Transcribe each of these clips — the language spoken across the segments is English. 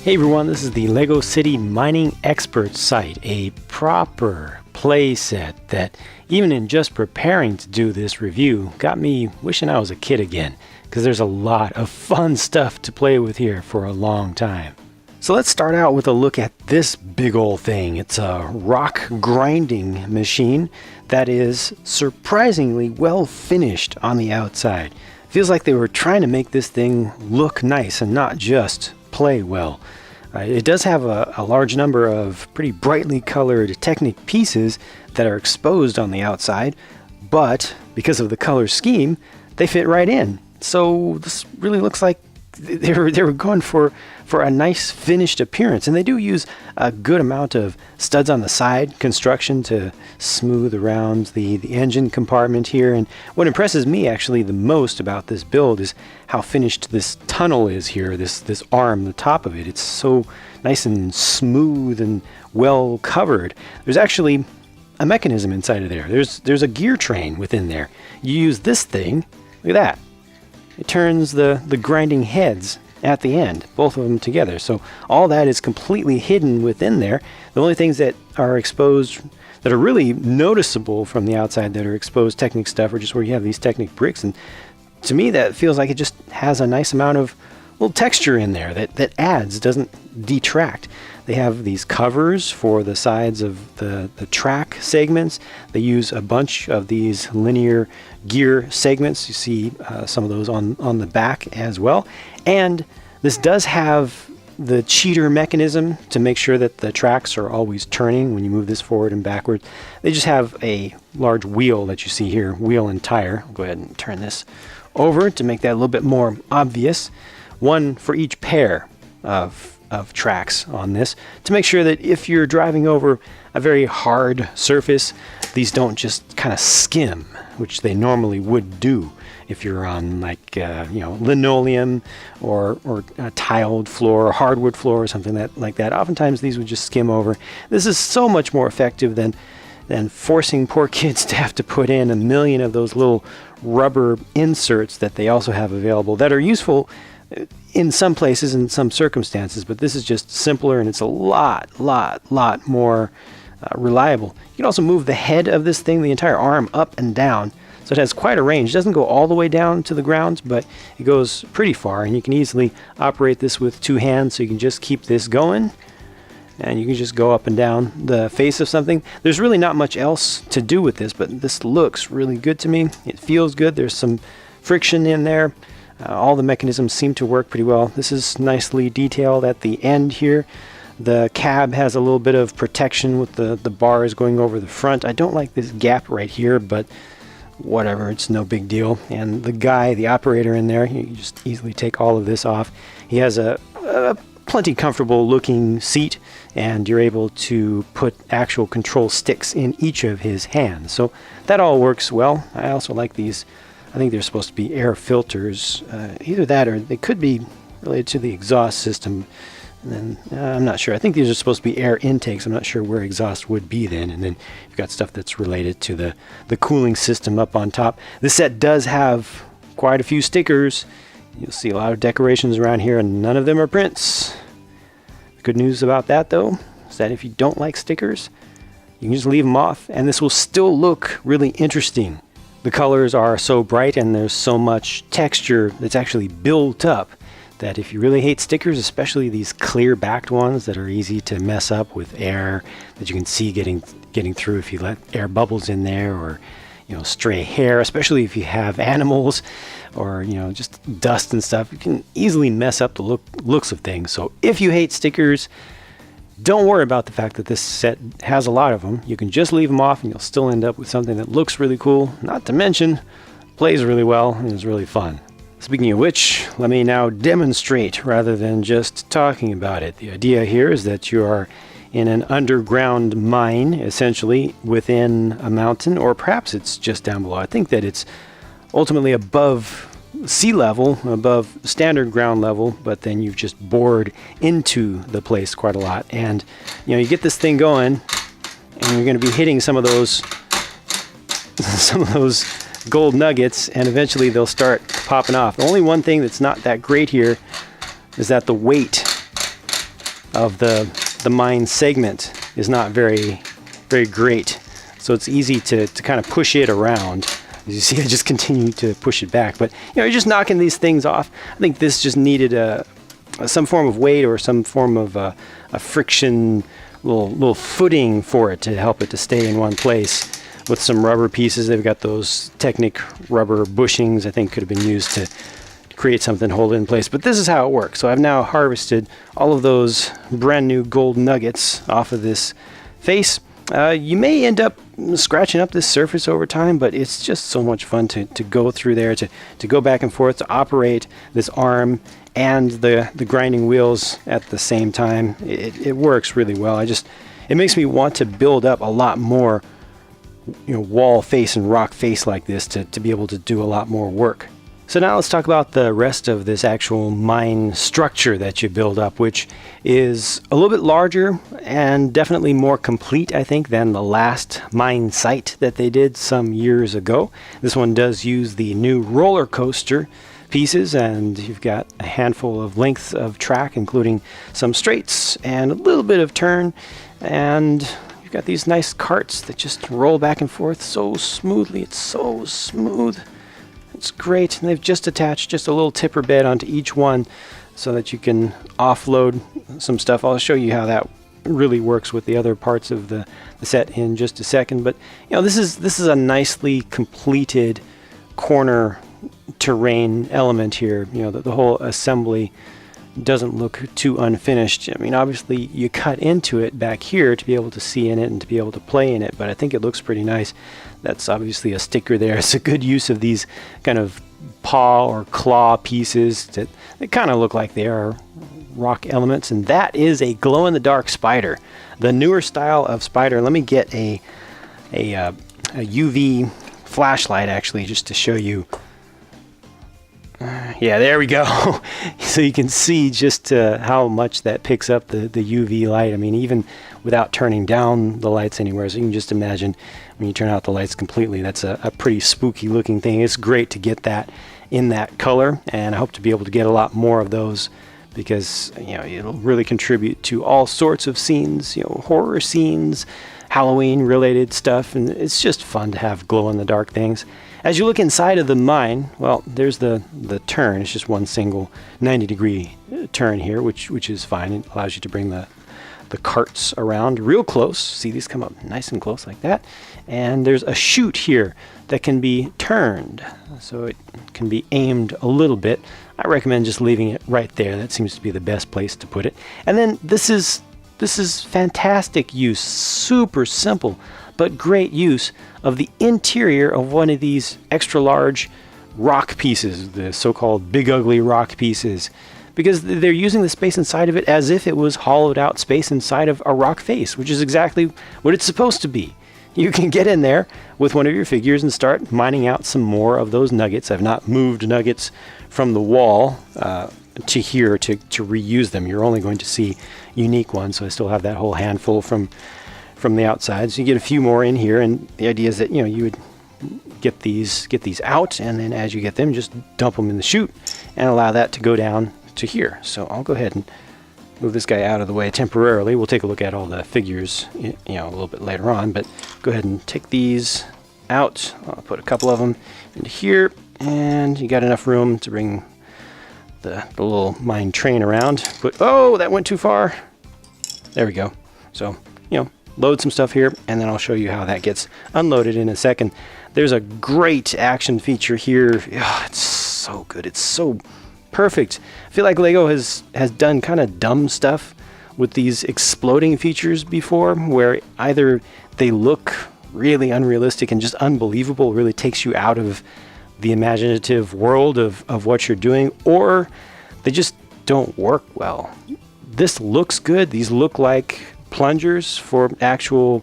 Hey everyone, this is the LEGO City Mining Expert site, a proper play set that even in just preparing to do this review got me wishing I was a kid again, because there's a lot of fun stuff to play with here for a long time. So let's start out with a look at this big old thing. It's a rock grinding machine that is surprisingly well finished on the outside. Feels like they were trying to make this thing look nice and not just play well. It does have a large number of pretty brightly colored Technic pieces that are exposed on the outside, but because of the color scheme, they fit right in. So this really looks like they were going for a nice finished appearance, and they do use a good amount of studs on the side construction to smooth around the engine compartment here. And what impresses me actually the most about this build is how finished this tunnel is here, this arm, the top of it. It's so nice and smooth and well covered. There's actually a mechanism inside of there. There's a gear train within there. You use this thing, look at that. It turns the grinding heads at the end, both of them together. So all that is completely hidden within there. The only things that are exposed, that are really noticeable from the outside, that are exposed Technic stuff, are just where you have these Technic bricks. And to me, that feels like it just has a nice amount of little texture in there that adds, doesn't detract. They have these covers for the sides of the track segments. They use a bunch of these linear gear segments. You see some of those on the back as well. And this does have the cheater mechanism to make sure that the tracks are always turning when you move this forward and backward. They just have a large wheel that you see here, wheel and tire. I'll go ahead and turn this over to make that a little bit more obvious. One for each pair of tracks on this, to make sure that if you're driving over a very hard surface, these don't just kind of skim, which they normally would do if you're on like linoleum or a tiled floor or hardwood floor or something like that. Oftentimes these would just skim over. This is so much more effective than forcing poor kids to have to put in a million of those little rubber inserts that they also have available that are useful in some places, in some circumstances, but this is just simpler, and it's a lot more reliable. You can also move the head of this thing, the entire arm, up and down, so it has quite a range. It doesn't go all the way down to the ground, but it goes pretty far, and you can easily operate this with two hands, so you can just keep this going, and you can just go up and down the face of something. There's really not much else to do with this, but this looks really good to me. It feels good. There's some friction in there. All the mechanisms seem to work pretty well. This is nicely detailed at the end here. The cab has a little bit of protection with the bars going over the front. I don't like this gap right here, but whatever, it's no big deal. And the guy, the operator in there, you can just easily take all of this off. He has a plenty comfortable looking seat, and you're able to put actual control sticks in each of his hands. So that all works well. I also like these. I think they're supposed to be air filters, either that or they could be related to the exhaust system. And then I'm not sure. I think these are supposed to be air intakes. I'm not sure where exhaust would be then. And then you've got stuff that's related to the cooling system up on top. This set does have quite a few stickers. You'll see a lot of decorations around here, and none of them are prints. The good news about that, though, is that if you don't like stickers, you can just leave them off, and this will still look really interesting. The colors are so bright and there's so much texture that's actually built up that if you really hate stickers, especially these clear backed ones that are easy to mess up with air that you can see getting through if you let air bubbles in there, or stray hair, especially if you have animals or just dust and stuff, you can easily mess up the looks of things. So if you hate stickers, don't worry about the fact that this set has a lot of them. You can just leave them off and you'll still end up with something that looks really cool, not to mention plays really well and is really fun. Speaking of which, let me now demonstrate rather than just talking about it. The idea here is that you are in an underground mine, essentially within a mountain, or perhaps it's just down below. I think that it's ultimately above sea level, above standard ground level, but then you've just bored into the place quite a lot. And you get this thing going, and you're going to be hitting some of those gold nuggets, and eventually they'll start popping off. The only one thing that's not that great here is that the weight of the mine segment is not very great. So it's easy to kind of push it around. As you see, I just continue to push it back. But you're just knocking these things off. I think this just needed some form of weight or some form of a friction, little footing for it to help it to stay in one place. With some rubber pieces, they've got those Technic rubber bushings. I think could have been used to create something to hold it in place. But this is how it works. So I've now harvested all of those brand new gold nuggets off of this face. You may end up scratching up this surface over time, but it's just so much fun to go through there, to go back and forth, to operate this arm and the grinding wheels at the same time. It works really well. It makes me want to build up a lot more, wall face and rock face like this to be able to do a lot more work. So now let's talk about the rest of this actual mine structure that you build up, which is a little bit larger and definitely more complete, I think, than the last mine site that they did some years ago. This one does use the new roller coaster pieces, and you've got a handful of lengths of track, including some straights and a little bit of turn, and you've got these nice carts that just roll back and forth so smoothly. It's so smooth. It's great, and they've just attached just a little tipper bed onto each one so that you can offload some stuff. I'll show you how that really works with the other parts of the set in just a second. But this is a nicely completed corner terrain element here. The whole assembly doesn't look too unfinished. I mean, obviously you cut into it back here to be able to see in it and to be able to play in it, but I think it looks pretty nice. That's obviously a sticker there. It's a good use of these kind of paw or claw pieces that they kind of look like they are rock elements, and that is a glow-in-the-dark spider, the newer style of spider. Let me get a UV flashlight actually just to show you. Yeah, there we go. So you can see just how much that picks up the UV light. I mean, even without turning down the lights anywhere. So you can just imagine when you turn out the lights completely, that's a pretty spooky looking thing. It's great to get that in that color, and I hope to be able to get a lot more of those because it'll really contribute to all sorts of scenes, horror scenes, Halloween related stuff, and it's just fun to have glow in the dark things. As you look inside of the mine, well, there's the turn. It's just one single 90-degree turn here, which is fine. It allows you to bring the carts around real close. See, these come up nice and close like that. And there's a chute here that can be turned, so it can be aimed a little bit. I recommend just leaving it right there. That seems to be the best place to put it. And then this is fantastic use, super simple, but great use of the interior of one of these extra large rock pieces, the so-called big ugly rock pieces, because they're using the space inside of it as if it was hollowed out space inside of a rock face, which is exactly what it's supposed to be. You can get in there with one of your figures and start mining out some more of those nuggets. I've not moved nuggets from the wall to here to reuse them. You're only going to see unique ones, so I still have that whole handful from the outside. So you get a few more in here, and the idea is that you would get these out, and then as you get them, just dump them in the chute and allow that to go down to here. So I'll go ahead and move this guy out of the way temporarily. We'll take a look at all the figures a little bit later on, but go ahead and take these out. I'll put a couple of them into here, and you got enough room to bring the little mine train around. Oh, that went too far. There we go. So load some stuff here, and then I'll show you how that gets unloaded in a second. There's a great action feature here. Oh, it's so good. It's so perfect. I feel like Lego has done kind of dumb stuff with these exploding features before, where either they look really unrealistic and just unbelievable, really takes you out of the imaginative world of what you're doing, or they just don't work well. This looks good. These look like plungers for actual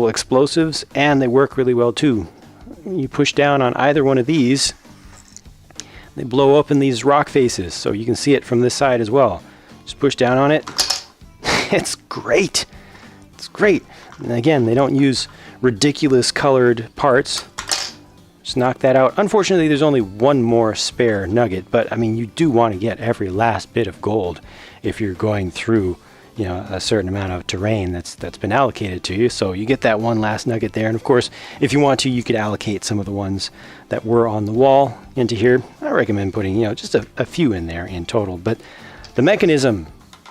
explosives, and they work really well too. You push down on either one of these, they blow open these rock faces, so you can see it from this side as well. Just push down on it. It's great. It's great. And again, they don't use ridiculous colored parts. Just knock that out. Unfortunately, there's only one more spare nugget, but I mean, you do want to get every last bit of gold if you're going through, you know, a certain amount of terrain that's been allocated to you. So you get that one last nugget there, and of course, if you want to, you could allocate some of the ones that were on the wall into here. I recommend putting, you know, just a few in there in total. But the mechanism,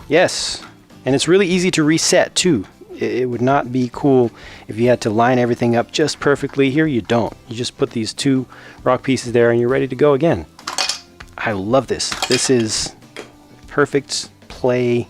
yes, and it's really easy to reset too. It would not be cool if you had to line everything up just perfectly. Here you don't. You just put these 2 rock pieces there and you're ready to go again. I love this. This is perfect play,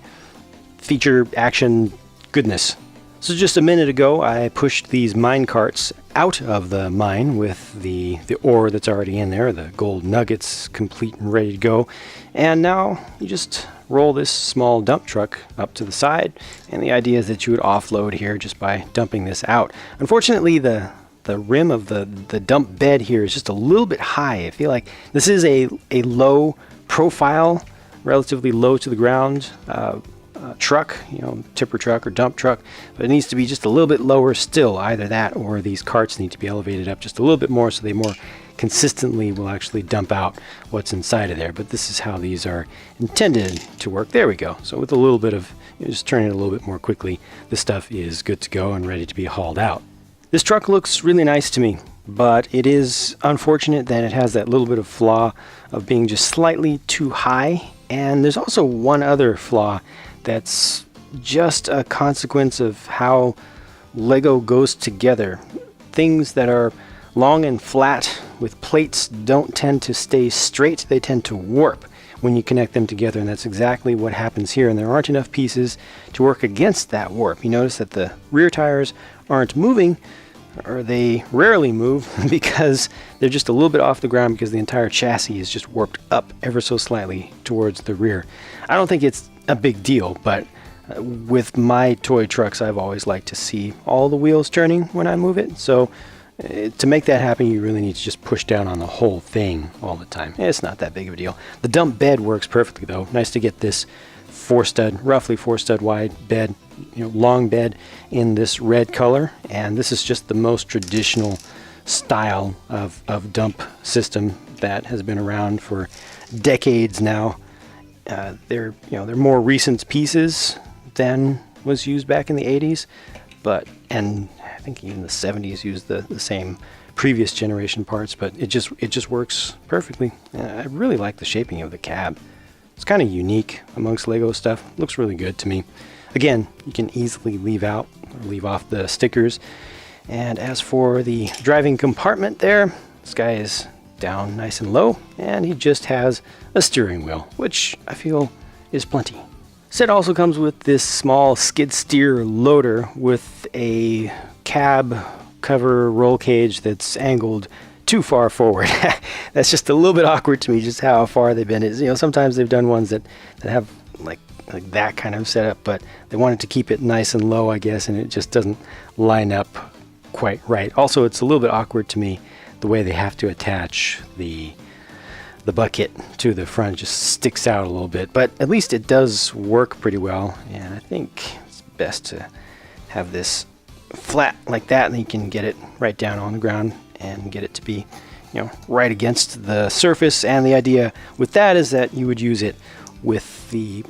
feature, action goodness. So just a minute ago, I pushed these mine carts out of the mine with the ore that's already in there, the gold nuggets complete and ready to go. And now you just roll this small dump truck up to the side, and the idea is that you would offload here just by dumping this out. Unfortunately, the rim of the dump bed here is just a little bit high. I feel like this is a low profile, relatively low to the ground truck, you know, tipper truck or dump truck, but it needs to be just a little bit lower still. Either that or these carts need to be elevated up just a little bit more so they more consistently will actually dump out what's inside of there. But this is how these are intended to work. There we go. So with a little bit of, you know, just turning it a little bit more quickly, this stuff is good to go and ready to be hauled out. This truck looks really nice to me, but it is unfortunate that it has that little bit of flaw of being just slightly too high. And there's also one other flaw that's just a consequence of how Lego goes together. Things that are long and flat with plates don't tend to stay straight, they tend to warp when you connect them together, and that's exactly what happens here, and there aren't enough pieces to work against that warp. You notice that the rear tires aren't moving, or they rarely move because they're just a little bit off the ground because the entire chassis is just warped up ever so slightly towards the rear. I don't think it's a big deal, but with my toy trucks, I've always liked to see all the wheels turning when I move it. So to make that happen, you really need to just push down on the whole thing all the time. It's not that big of a deal. The dump bed works perfectly though. Nice to get this roughly 4 stud wide bed, you know, long bed in this red color. And this is just the most traditional style of dump system that has been around for decades now. They're more recent pieces than was used back in the 80s, and I think even the 70s used the same previous generation parts, but it just works perfectly. I really like the shaping of the cab. It's kind of unique amongst Lego stuff. Looks really good to me. Again, you can easily leave off the stickers. And as for the driving compartment there, this guy is down nice and low, and he just has a steering wheel, which I feel is plenty. Set also comes with this small skid steer loader with a cab cover roll cage that's angled too far forward. That's just a little bit awkward to me, just how far they've been. You know, sometimes they've done ones that have like that kind of setup, but they wanted to keep it nice and low, I guess, and it just doesn't line up quite right. Also, it's a little bit awkward to me the way they have to attach the bucket to the front. Just sticks out a little bit, but at least it does work pretty well, and I think it's best to have this flat like that, and then you can get it right down on the ground and get it to be, you know, right against the surface. And the idea with that is that you would use it with the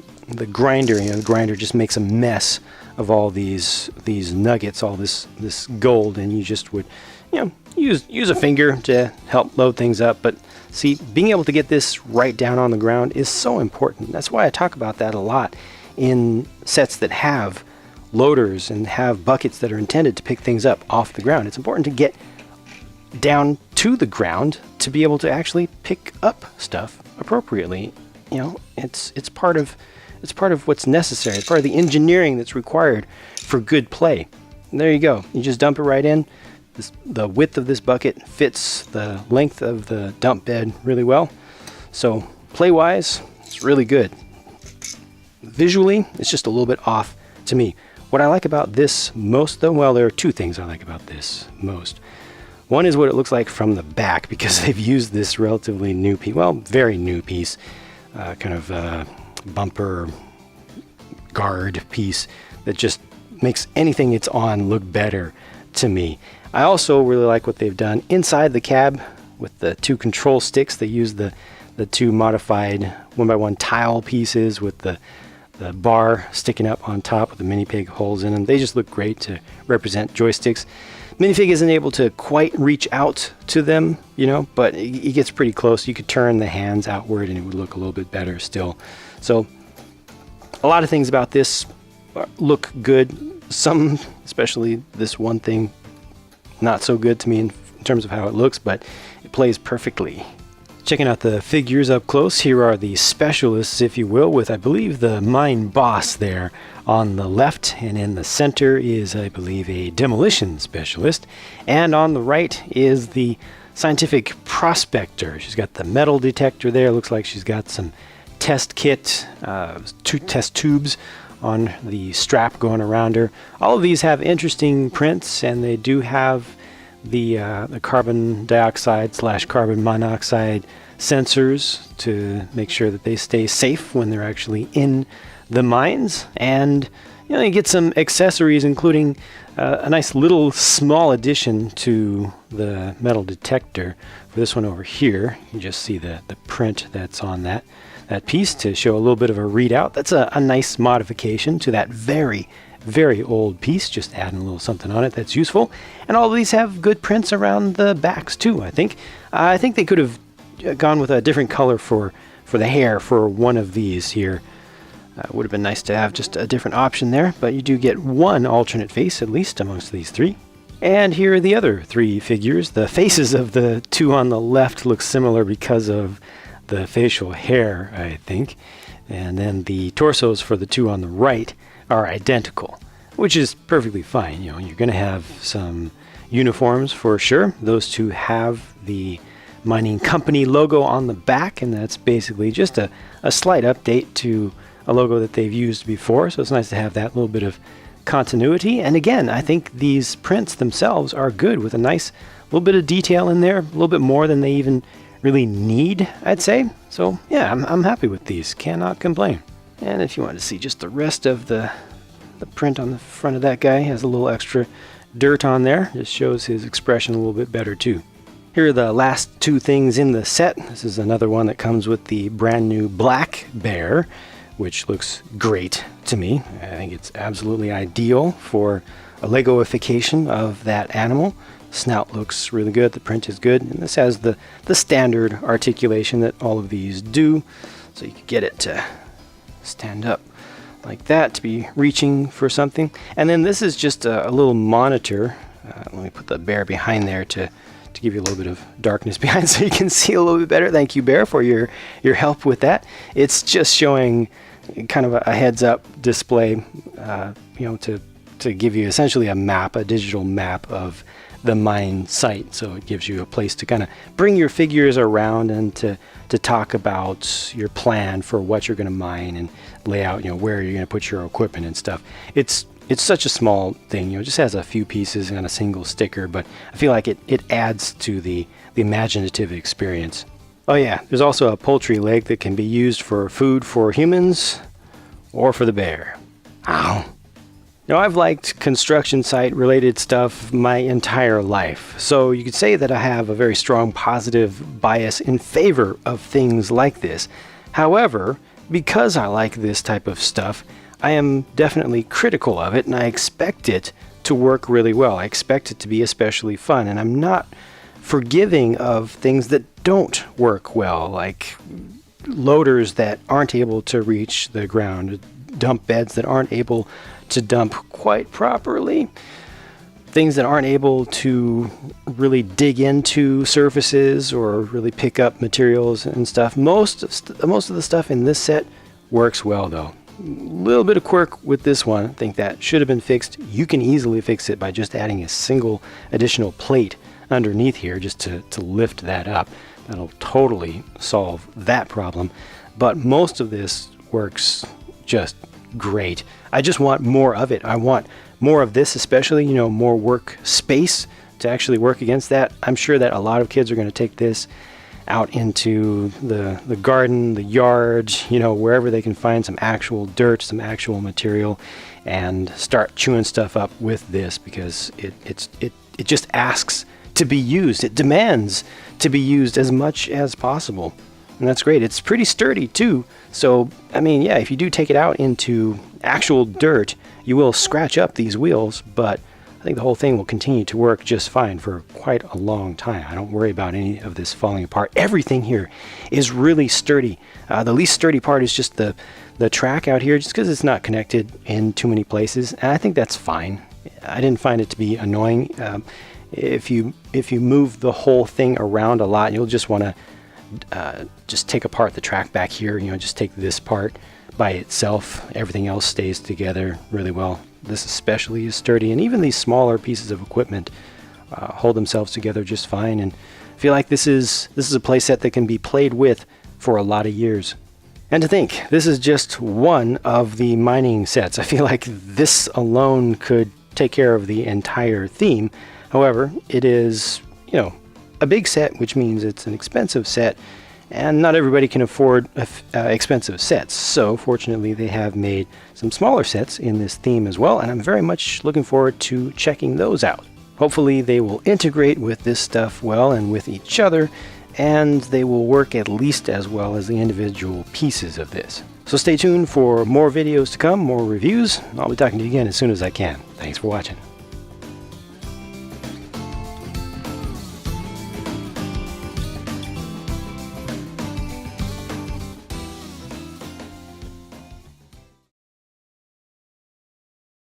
grinder. You know, the grinder just makes a mess of all these nuggets, all this gold, and you just would, you know, use a finger to help load things up. But see, being able to get this right down on the ground is so important. That's why I talk about that a lot in sets that have loaders and have buckets that are intended to pick things up off the ground. It's important to get down to the ground to be able to actually pick up stuff appropriately. You know, it's part of what's necessary. It's part of the engineering that's required for good play. And there you go. You just dump it right in. The width of this bucket fits the length of the dump bed really well. So play-wise, it's really good. Visually, it's just a little bit off to me. What I like about this most, though, well, there are two things I like about this most. One is what it looks like from the back, because they've used this relatively new piece, well, very new piece, kind of bumper guard piece that just makes anything it's on look better to me. I also really like what they've done inside the cab with the 2 control sticks. They use the 2 modified 1x1 tile pieces with the bar sticking up on top with the minifig holes in them. They just look great to represent joysticks. Minifig isn't able to quite reach out to them, but it gets pretty close. You could turn the hands outward and it would look a little bit better still. So a lot of things about this look good. Some, especially this one thing, not so good to me in terms of how it looks, but it plays perfectly. Checking out the figures up close, here are the specialists, if you will, with, I believe, the mine boss there on the left, and in the center is, I believe, a demolition specialist, and on the right is the scientific prospector. She's got the metal detector there. Looks like she's got some test kit, 2 test tubes on the strap going around her. All of these have interesting prints, and they do have the carbon dioxide / carbon monoxide sensors to make sure that they stay safe when they're actually in the mines. And you get some accessories, including a nice little small addition to the metal detector. For this one over here, you just see the print that's on that piece to show a little bit of a readout. That's a nice modification to that very old piece, just adding a little something on it that's useful. And all of these have good prints around the backs too, I think. I think they could have gone with a different color for the hair for one of these here. Would have been nice to have just a different option there, but you do get one alternate face at least amongst these 3. And here are the other 3 figures. The faces of the 2 on the left look similar because of the facial hair, I think. And then the torsos for the 2 on the right are identical, which is perfectly fine. You're going to have some uniforms for sure. Those 2 have the mining company logo on the back, and that's basically just a slight update to a logo that they've used before. So it's nice to have that little bit of continuity. And again, I think these prints themselves are good with a nice little bit of detail in there, a little bit more than they even really need, I'd say. So yeah, I'm happy with these. Cannot complain. And if you want to see just the rest of the print on the front of that guy, has a little extra dirt on there. Just shows his expression a little bit better too. Here are the last 2 things in the set. This is another one that comes with the brand new black bear, which looks great to me. I think it's absolutely ideal for a Legoification of that animal. Snout looks really good, the print is good, and this has the standard articulation that all of these do, so you can get it to stand up like that to be reaching for something. And then this is just a little monitor. Let me put the bear behind there to give you a little bit of darkness behind so you can see a little bit better. Thank you, Bear, for your help with that. It's just showing kind of a heads-up display, to give you essentially a map, a digital map of the mine site. So it gives you a place to kind of bring your figures around and to talk about your plan for what you're going to mine and lay out, where you're going to put your equipment and stuff. It's such a small thing, it just has a few pieces and a single sticker, but I feel like it adds to the imaginative experience. Oh yeah, there's also a poultry leg that can be used for food for humans or for the bear. Ow. Now, I've liked construction site related stuff my entire life, so you could say that I have a very strong positive bias in favor of things like this. However, because I like this type of stuff, I am definitely critical of it, and I expect it to work really well. I expect it to be especially fun, and I'm not forgiving of things that don't work well, like loaders that aren't able to reach the ground, dump beds that aren't able to dump quite properly, things that aren't able to really dig into surfaces or really pick up materials and stuff. Most of the stuff in this set works well, though. A little bit of quirk with this one. I think that should have been fixed. You can easily fix it by just adding a single additional plate underneath here just to lift that up. That'll totally solve that problem. But most of this works just great. I just want more of it. I want more of this, especially, more work space to actually work against that. I'm sure that a lot of kids are going to take this out into the garden, the yard, wherever they can find some actual dirt, some actual material, and start chewing stuff up with this, because it it just asks to be used. It demands to be used as much as possible. And that's great. It's pretty sturdy too. So, I mean, yeah, if you do take it out into actual dirt, you will scratch up these wheels, but I think the whole thing will continue to work just fine for quite a long time. I don't worry about any of this falling apart. Everything here is really sturdy. The least sturdy part is just the track out here, just because it's not connected in too many places. And I think that's fine. I didn't find it to be annoying. If you move the whole thing around a lot, you'll just want to just take apart the track back here. Just take this part by itself. Everything else stays together really well. This especially is sturdy, and even these smaller pieces of equipment hold themselves together just fine. And I feel like this is a playset that can be played with for a lot of years. And to think, this is just one of the mining sets. I feel like this alone could take care of the entire theme. However, it is, a big set, which means it's an expensive set, and not everybody can afford expensive sets. So fortunately, they have made some smaller sets in this theme as well, and I'm very much looking forward to checking those out. Hopefully they will integrate with this stuff well and with each other, and they will work at least as well as the individual pieces of this. So stay tuned for more videos to come, more reviews. I'll be talking to you again as soon as I can. Thanks for watching.